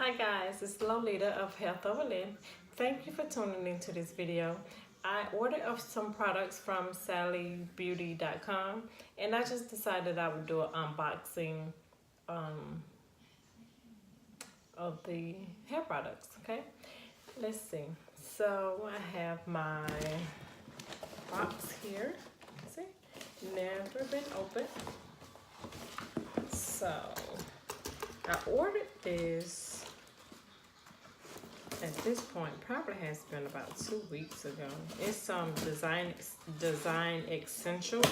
Hi guys, it's Lolita of Health Over Lynn. Thank you for tuning into this video. I ordered some products from sallybeauty.com and I just decided I would do an unboxing of the hair products, okay? Let's see. So I have my box here. See? Never been opened. So I ordered this. At this point, probably has been about 2 weeks ago. It's some design essentials.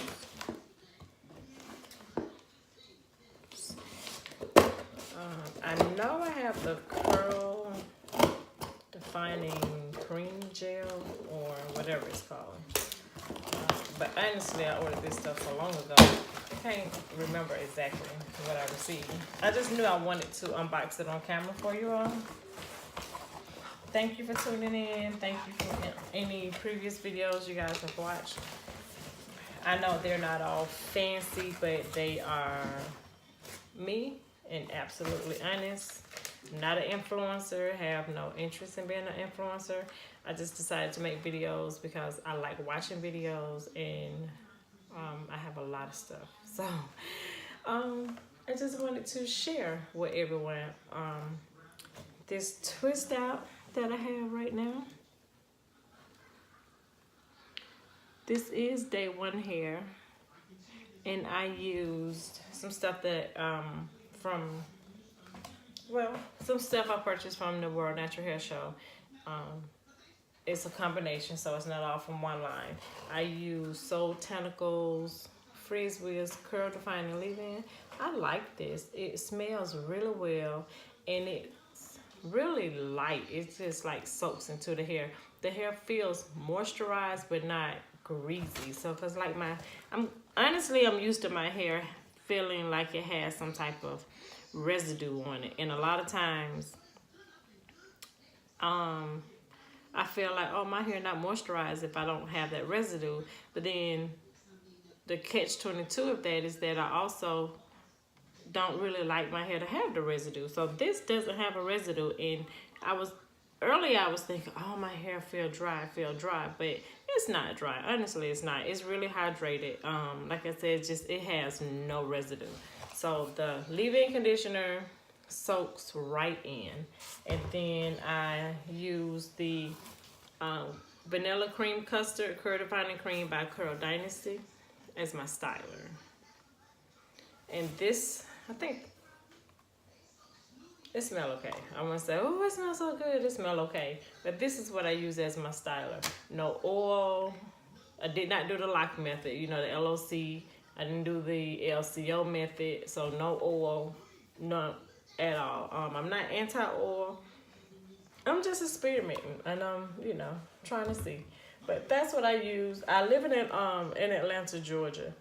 I know I have the curl defining cream gel or whatever it's called. But honestly, I ordered this stuff so long ago, I can't remember exactly what I received. I just knew I wanted to unbox it on camera for you all. Thank you for tuning in. Thank you for any previous videos you guys have watched. I know they're not all fancy, but they are me and absolutely honest. Not an influencer, have no interest in being an influencer. I just decided to make videos because I like watching videos and I have a lot of stuff. So I just wanted to share with everyone this twist out that I have right now. This is day one hair, and I used some stuff that some stuff I purchased from the World Natural Hair Show. It's a combination, so it's not all from one line. I use Soul Tentacles, Frizz Wiz Curl Defining Leave-In. I like this. It smells really well, and it's really light. It just like soaks into the hair. The hair feels moisturized but not greasy. So cause like I'm used to my hair feeling like it has some type of residue on it, and a lot of times I feel like, oh, my hair not moisturized if I don't have that residue. But then the catch-22 of that is that I also don't really like my hair to have the residue. So this doesn't have a residue, and earlier I was thinking, oh, my hair feel dry, but it's not dry. Honestly, it's not. It's really hydrated. Like I said, it has no residue. So the leave-in conditioner soaks right in, and then I use the vanilla cream custard curl defining cream by Curl Dynasty as my styler. And this, I think it smells okay. I want to say, oh, it smells so good. It smells okay. But this is what I use as my styler. No oil. I did not do the lock method, you know, the LOC. I didn't do the LCO method. So no oil, none at all. I'm not anti-oil. I'm just experimenting, and you know, trying to see. But that's what I use. I live in Atlanta, Georgia,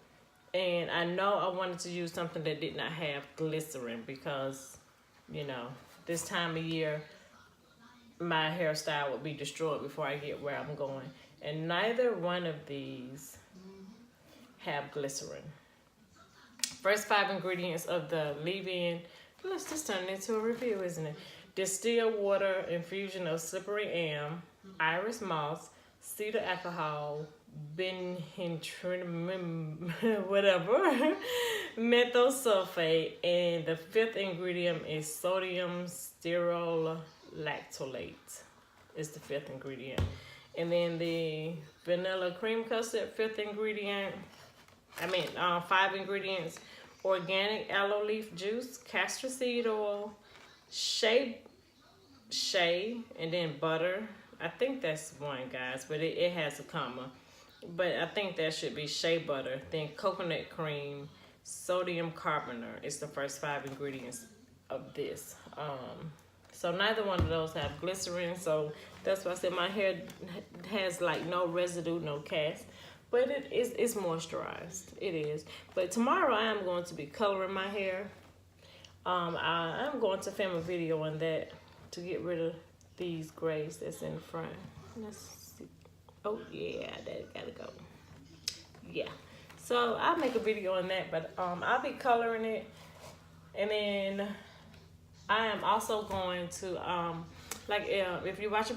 and I know I wanted to use something that did not have glycerin because, you know, this time of year, my hairstyle would be destroyed before I get where I'm going. And neither one of these have glycerin. First 5 ingredients of the leave-in. Let's just turn it into a review, isn't it? Distilled water, infusion of slippery elm, iris moss, cedar alcohol, whatever, methyl sulfate, and the 5th ingredient is sodium stearoyl lactolate. Is the 5th ingredient. And then the vanilla cream custard, 5th ingredient. 5 ingredients: organic aloe leaf juice, castor seed oil, shea, and then butter. I think that's one, guys, but it has a comma. But I think that should be shea butter. Then coconut cream, sodium carbonate is the first 5 ingredients of this. So neither one of those have glycerin, so that's why I said my hair has like no residue, no cast. But it's moisturized. It is. But tomorrow I am going to be coloring my hair. I'm going to film a video on that to get rid of these grays that's in front. Let's see. Oh yeah, that gotta go. Yeah. So I'll make a video on that, but I'll be coloring it, and then I am also going to if you watch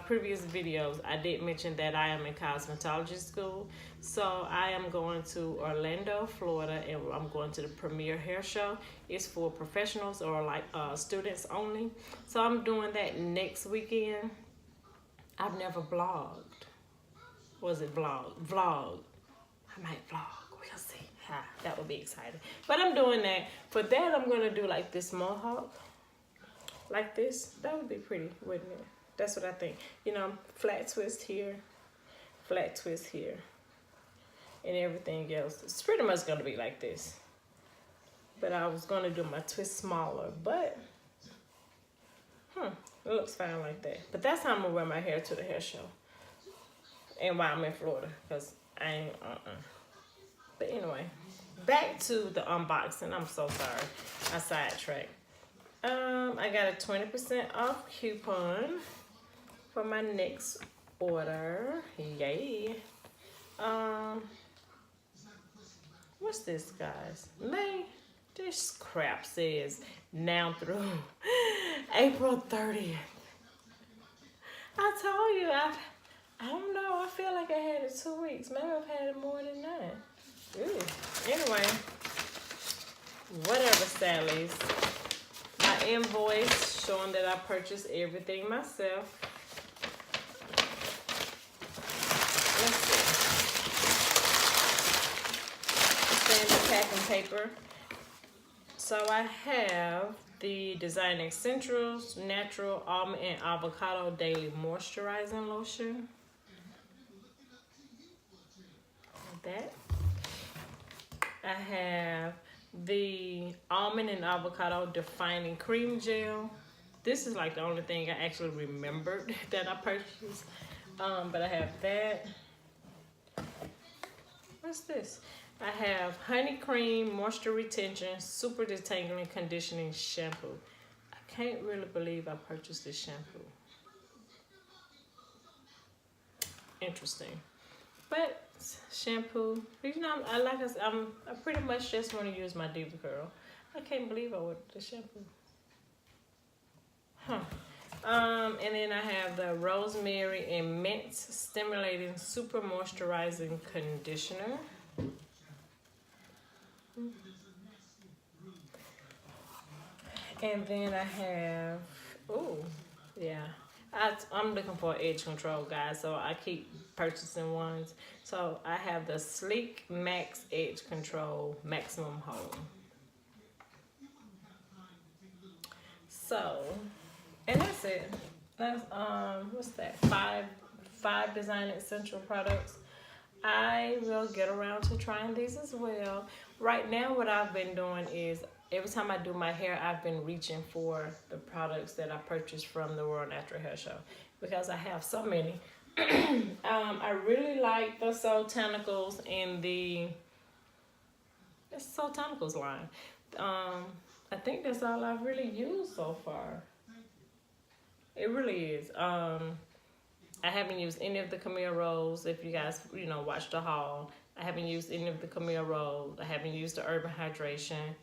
previous videos, I did mention that I am in cosmetology school. So I am going to Orlando, Florida, and I'm going to the Premier Hair Show. It's for professionals or like students only. So I'm doing that next weekend. I've never vlogged. Was it vlog? Vlog. I might vlog. We'll see. That would be exciting. But I'm doing that. For that, I'm going to do like this mohawk. Like this. That would be pretty, wouldn't it? That's what I think. You know, flat twist here. Flat twist here. And everything else. It's pretty much going to be like this. But I was going to do my twist smaller. But, it looks fine like that. But that's how I'm going to wear my hair to the hair show. And while I'm in Florida. Because I ain't, But anyway, back to the unboxing. I'm so sorry. I sidetracked. I got a 20% off coupon for my next order. Yay. What's this, guys? This crap says now through April 30th. I told you, I don't know. I feel like I had it 2 weeks. Maybe I've had it more than that. Ooh. Anyway, whatever, Sally's. My invoice showing that I purchased everything myself. Let's see. Standard packing paper. So I have the Design Essentials Natural Almond and Avocado Daily Moisturizing Lotion. That. I have the Almond and Avocado Defining Cream Gel. This is like the only thing I actually remembered that I purchased. But I have that. What's this? I have Honey Cream Moisture Retention Super Detangling Conditioning Shampoo. I can't really believe I purchased this shampoo. Interesting. But shampoo, you know, I pretty much just want to use my Diva Curl. I can't believe I ordered the shampoo. And then I have the Rosemary and Mint Stimulating Super Moisturizing Conditioner. And then I have, I'm looking for edge control, guys, so I keep purchasing ones. So I have the Sleek Max Edge Control Maximum Hold. So, and that's it. That's what's that? Five Design Essential products. I will get around to trying these as well. Right now, what I've been doing is every time I do my hair, I've been reaching for the products that I purchased from the World Natural Hair Show because I have so many. I really like the Soultanicals in the Soultanicals line. I think that's all I've really used so far. It really is. I haven't used any of the Camille Rose. If you guys, watch the haul, I haven't used any of the Camille Rose. I haven't used the Urban Hydration.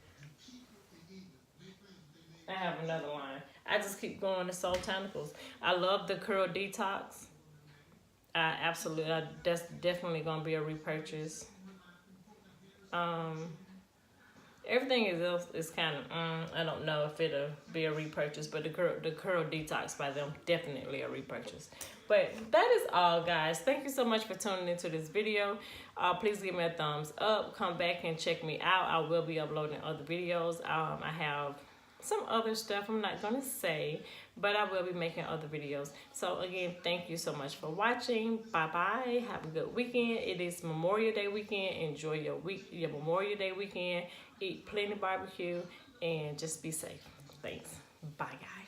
I have another line. I just keep going to Soultanicals. I love the Curl Detox. That's definitely gonna be a repurchase. Everything else is kind of, I don't know if it'll be a repurchase, but the Curl Detox by them, definitely a repurchase. But that is all, guys. Thank you so much for tuning into this video. Please give me a thumbs up. Come back and check me out. I will be uploading other videos. I have some other stuff I'm not going to say, but I will be making other videos. So again, thank you so much for watching. Bye-bye. Have a good weekend. It is Memorial Day weekend. Enjoy your Memorial Day weekend. Eat plenty barbecue and just be safe. Thanks. Bye, guys.